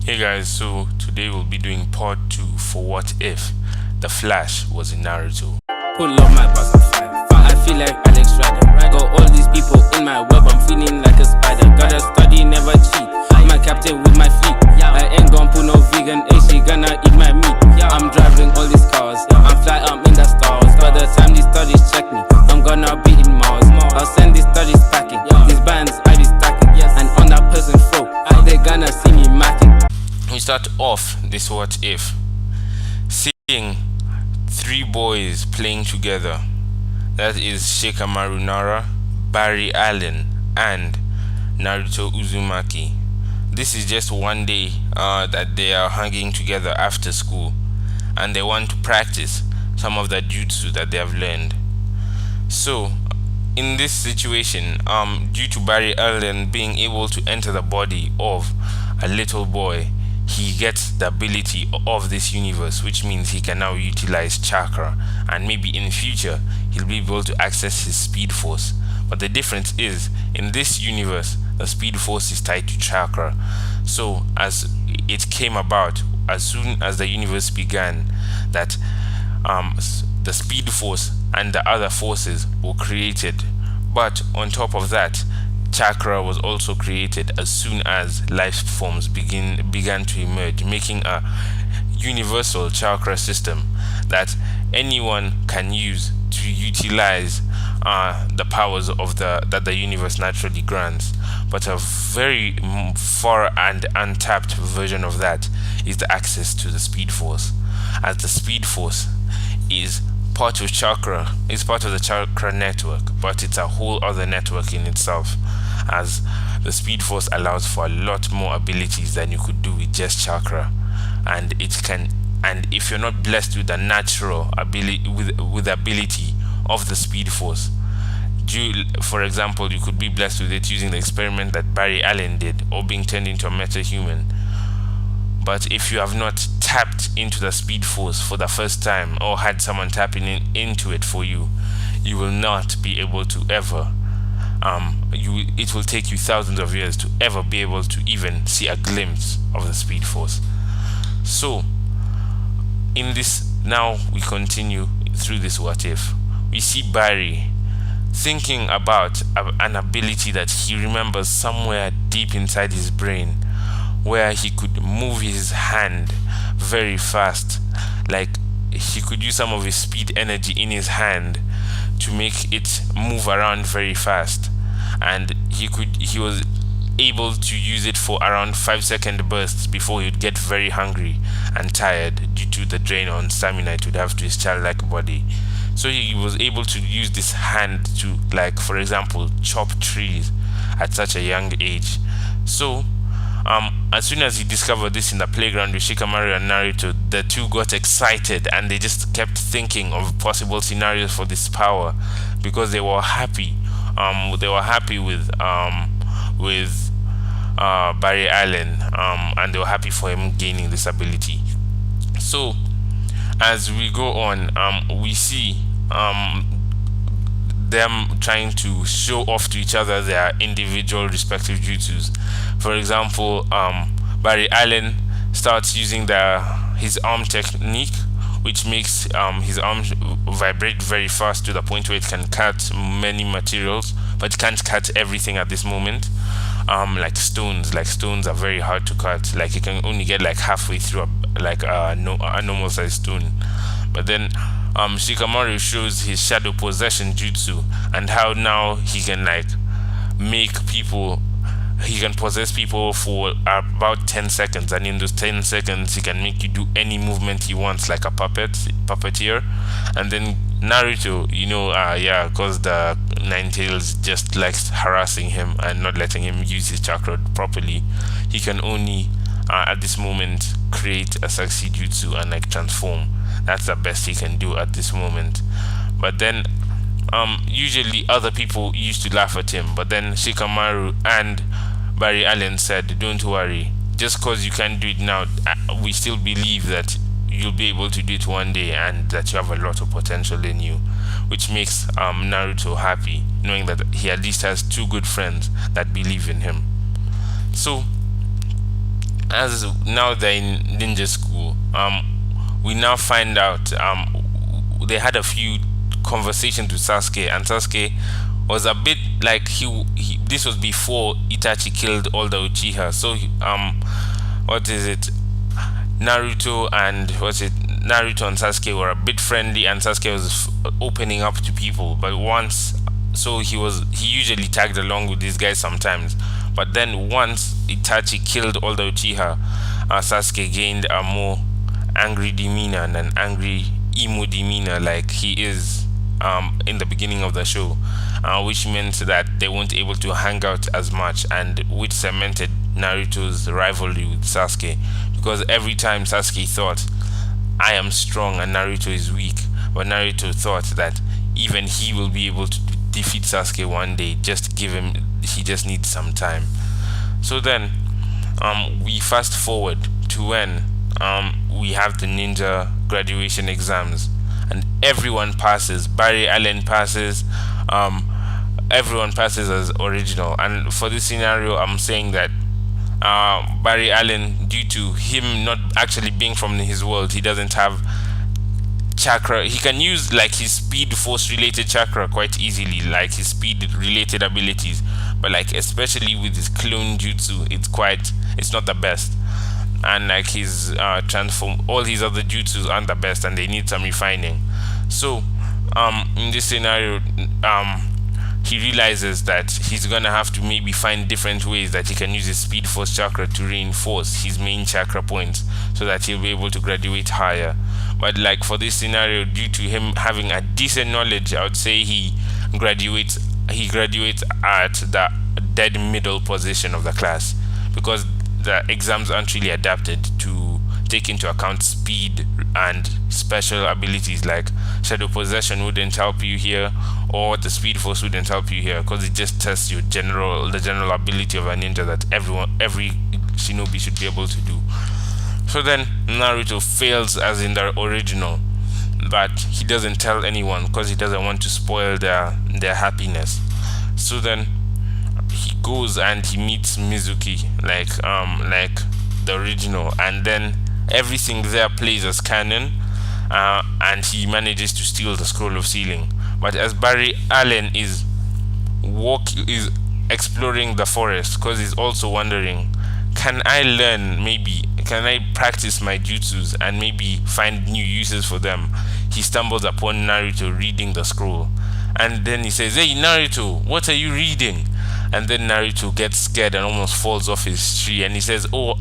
Hey guys, so today we'll be doing part 2 for What If The Flash was in Naruto. Pull up my bus of five. I feel like Alex Rider. Got all these people in my web, I'm feeling like a spider. Gotta study, never cheat. My captain with my fleet. I ain't gon' put no vegan, she gonna eat my meat. I'm driving all these cars, I'm fly, I'm in the stars. By the time these studies check me, I'm gonna be in Mars. I'll send these studies packing, these bands I be stacking. And on that person's throat, they gonna see me macking. We start off this What If seeing three boys playing together. That is Shikamaru Nara, Barry Allen, and Naruto Uzumaki. This is just one day that they are hanging together after school, and they want to practice some of the jutsu that they have learned. So, in this situation, due to Barry Allen being able to enter the body of a little boy, he gets the ability of this universe, which means he can now utilize chakra, and maybe in future he'll be able to access his speed force. But the difference is, in this universe, the speed force is tied to chakra. So as it came about, as soon as the universe began, that the speed force and the other forces were created. But on top of that, chakra was also created as soon as life forms began to emerge, making a universal chakra system that anyone can use to utilize the powers of that the universe naturally grants. But a very far and untapped version of that is the access to the speed force, as the speed force is part of chakra, is part of the chakra network, but it's a whole other network in itself, as the speed force allows for a lot more abilities than you could do with just chakra. And if you're not blessed with the natural ability with the ability of the speed force, for example, you could be blessed with it using the experiment that Barry Allen did, or being turned into a meta-human. But if you have not tapped into the speed force for the first time, or had someone tapping into it for you, you will not be able to ever it will take you thousands of years to ever be able to even see a glimpse of the speed force. So in this, now we continue through this What If. We see Barry thinking about an ability that he remembers somewhere deep inside his brain, where he could move his hand very fast, like he could use some of his speed energy in his hand to make it move around very fast, and he was able to use it for around 5-second bursts before he would get very hungry and tired due to the drain on stamina it would have to his childlike body. So he was able to use this hand to, like, for example, chop trees at such a young age. So as soon as he discovered this in the playground with Shikamaru and Naruto, the two got excited and they just kept thinking of possible scenarios for this power, because they were happy. They were happy with Barry Allen, and they were happy for him gaining this ability. So as we go on, we see them trying to show off to each other their individual respective jutsus. For example, Barry Allen starts using his arm technique, which makes his arm vibrate very fast to the point where it can cut many materials, but it can't cut everything at this moment. Like stones are very hard to cut. Like, you can only get like halfway through a normal sized stone. But then Shikamaru shows his shadow possession jutsu, and how now he can he can possess people for about 10 seconds, and in those 10 seconds he can make you do any movement he wants, like a puppeteer. And then Naruto, because the Nine Tails just likes harassing him and not letting him use his chakra properly, he can only at this moment create a sexy jutsu and transform. That's the best he can do at this moment. But then usually other people used to laugh at him, but then Shikamaru and Barry Allen said, "Don't worry, just because you can't do it now, we still believe that you'll be able to do it one day, and that you have a lot of potential in you," which makes Naruto happy, knowing that he at least has two good friends that believe in him. So as now they're in ninja school, we now find out they had a few conversations with Sasuke, and Sasuke was a bit like he this was before Itachi killed all the Uchiha. So what is it? Naruto and Sasuke were a bit friendly, and Sasuke was opening up to people. But once, so he usually tagged along with these guys sometimes. But then once Itachi killed all the Uchiha, Sasuke gained a more angry demeanor and an angry emo demeanor, like he is in the beginning of the show, which meant that they weren't able to hang out as much, and which cemented Naruto's rivalry with Sasuke, because every time Sasuke thought, I am strong and Naruto is weak, but Naruto thought that even he will be able to defeat Sasuke one day, just give him, he just needs some time. So then we fast forward to when we have the ninja graduation exams, and everyone passes. Barry Allen passes, everyone passes as original. And for this scenario, I'm saying that Barry Allen, due to him not actually being from his world, he doesn't have chakra. He can use like his speed force related chakra quite easily, like his speed related abilities, but like especially with his clone jutsu, it's not the best. And like his transform, all his other jutsus aren't the best, and they need some refining. So in this scenario, he realizes that he's gonna have to maybe find different ways that he can use his speed force chakra to reinforce his main chakra points, so that he'll be able to graduate higher. But like for this scenario, due to him having a decent knowledge, I would say he graduates at the dead middle position of the class, because the exams aren't really adapted to take into account speed and special abilities. Like shadow possession wouldn't help you here, or the speed force wouldn't help you here, because it just tests the general ability of a ninja that every shinobi should be able to do. So then Naruto fails as in the original, but he doesn't tell anyone because he doesn't want to spoil their happiness. So then he goes and he meets Mizuki, like the original, and then everything there plays as canon, and he manages to steal the scroll of sealing. But as Barry Allen is exploring the forest, because he's also wondering, can I practice my jutsus and maybe find new uses for them? He stumbles upon Naruto reading the scroll, and then he says, "Hey Naruto, what are you reading?" And then Naruto gets scared and almost falls off his tree, and he says, "Oh,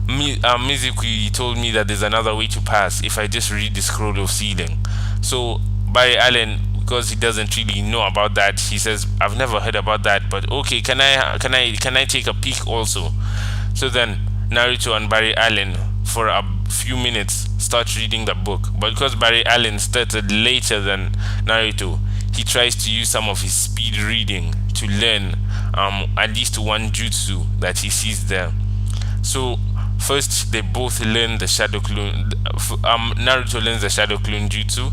Mizuki told me that there's another way to pass if I just read the scroll of sealing." So Barry Allen, because he doesn't really know about that, he says, "I've never heard about that, but okay, can I take a peek also?" So then Naruto and Barry Allen for a few minutes start reading the book, but because Barry Allen started later than Naruto, he tries to use some of his speed reading to learn at least one jutsu that he sees there. So first they both learn the shadow clone. Naruto learns the shadow clone jutsu,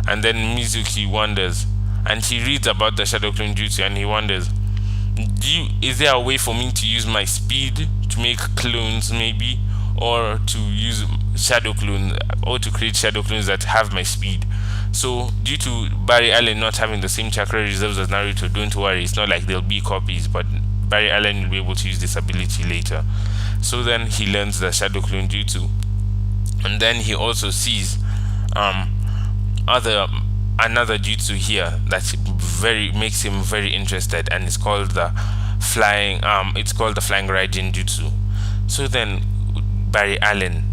and then Mizuki wonders, and he reads about the shadow clone jutsu, and he wonders, is there a way for me to use my speed to make clones maybe, or to use shadow clone, or to create shadow clones that have my speed? So due to Barry Allen not having the same chakra reserves as Naruto, don't worry, it's not like they'll be copies, but Barry Allen will be able to use this ability later. So then he learns the shadow clone jutsu, and then he also sees another jutsu here that makes him very interested, and it's called the flying Raijin jutsu. So then Barry Allen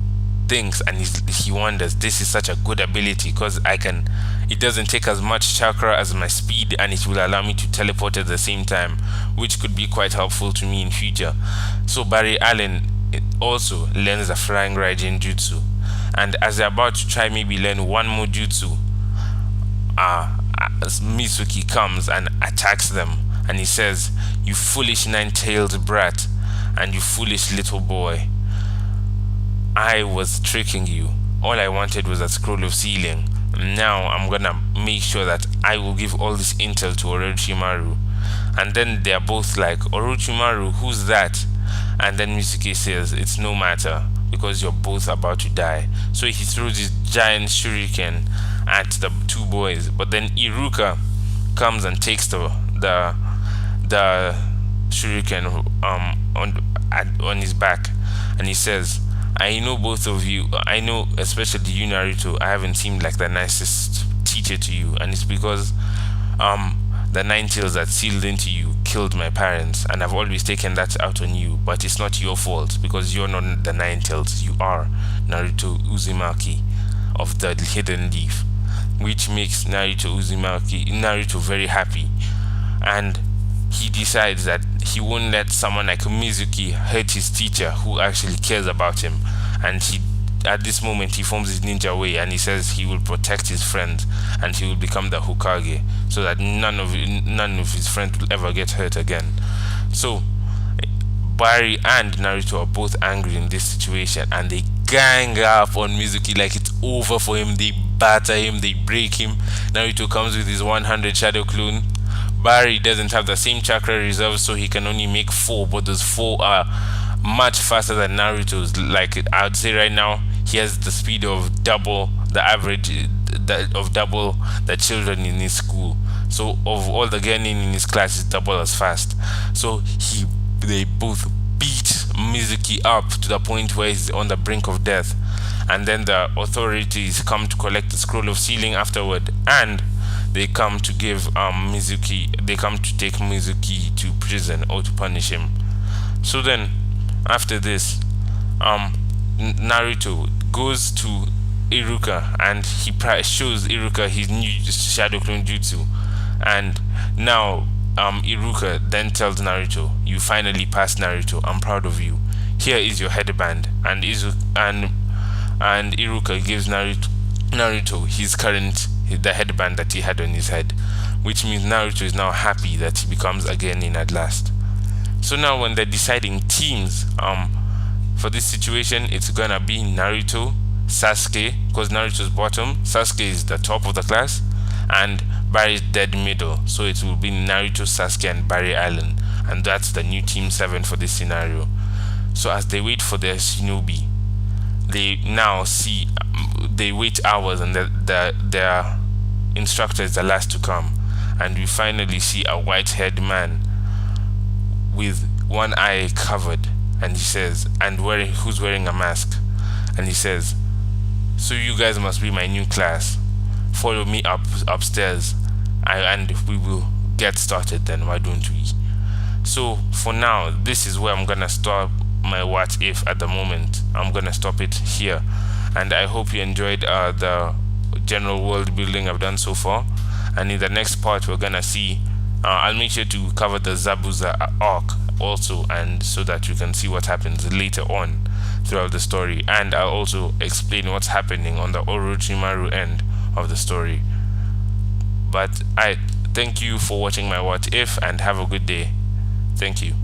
thinks, and he wonders, this is such a good ability because it doesn't take as much chakra as my speed, and it will allow me to teleport at the same time, which could be quite helpful to me in future. So Barry Allen also learns the flying Raijin jutsu, and as they're about to try maybe learn one more jutsu, Mizuki comes and attacks them, and he says, "You foolish nine-tailed brat, and you foolish little boy. I was tricking you. All I wanted was a scroll of sealing. Now I'm gonna make sure that I will give all this intel to Orochimaru." And then they're both like, "Orochimaru, who's that?" And then Mizuki says it's no matter because you're both about to die. So he throws this giant shuriken at the two boys, but then Iruka comes and takes the shuriken on his back, and he says, I know both of you, I know especially you, Naruto, I haven't seemed like the nicest teacher to you, and it's because the nine tails that sealed into you killed my parents, and I've always taken that out on you, but it's not your fault because you're not the nine tails, you are Naruto Uzumaki of the hidden leaf, which makes Naruto very happy, and he decides that he won't let someone like Mizuki hurt his teacher who actually cares about him, and at this moment he forms his ninja way, and he says he will protect his friends and he will become the Hokage so that none of his friends will ever get hurt again. So Barry and Naruto are both angry in this situation, and they gang up on Mizuki like it's over for him. They batter him, they break him. Naruto comes with his 100 shadow clone. Barry doesn't have the same chakra reserve, so he can only make 4, but those 4 are much faster than Naruto's. Like, I would say right now he has the speed of double the average, of double the children in his school. So of all the genin in his class is double as fast. So they both beat Mizuki up to the point where he's on the brink of death, and then the authorities come to collect the scroll of sealing afterward, and they come to take Mizuki to prison or to punish him. So then after this, Naruto goes to Iruka and he shows Iruka his new shadow clone jutsu, and now Iruka then tells Naruto, you finally passed, Naruto, I'm proud of you, here is your headband. And Iruka gives Naruto the headband that he had on his head, which means Naruto is now happy that he becomes a genin at last. So now when they're deciding teams for this situation, it's gonna be Naruto, Sasuke, because Naruto's bottom, Sasuke is the top of the class, and Barry's dead middle, so it will be Naruto, Sasuke, and Barry Allen, and that's the new team 7 for this scenario. So as they wait for their shinobi, they wait hours, and their instructor is the last to come, and we finally see a white-haired man with one eye covered, and he says, who's wearing a mask, and he says, so you guys must be my new class, follow me upstairs, and we will get started then, why don't we? So for now, this is where I'm gonna stop my what if at the moment. I'm gonna stop it here, and I hope you enjoyed the general world building I've done so far, and in the next part we're gonna see I'll make sure to cover the Zabuza arc also, and so that you can see what happens later on throughout the story, and I'll also explain what's happening on the Orochimaru end of the story. But I thank you for watching my what if, and have a good day. Thank you.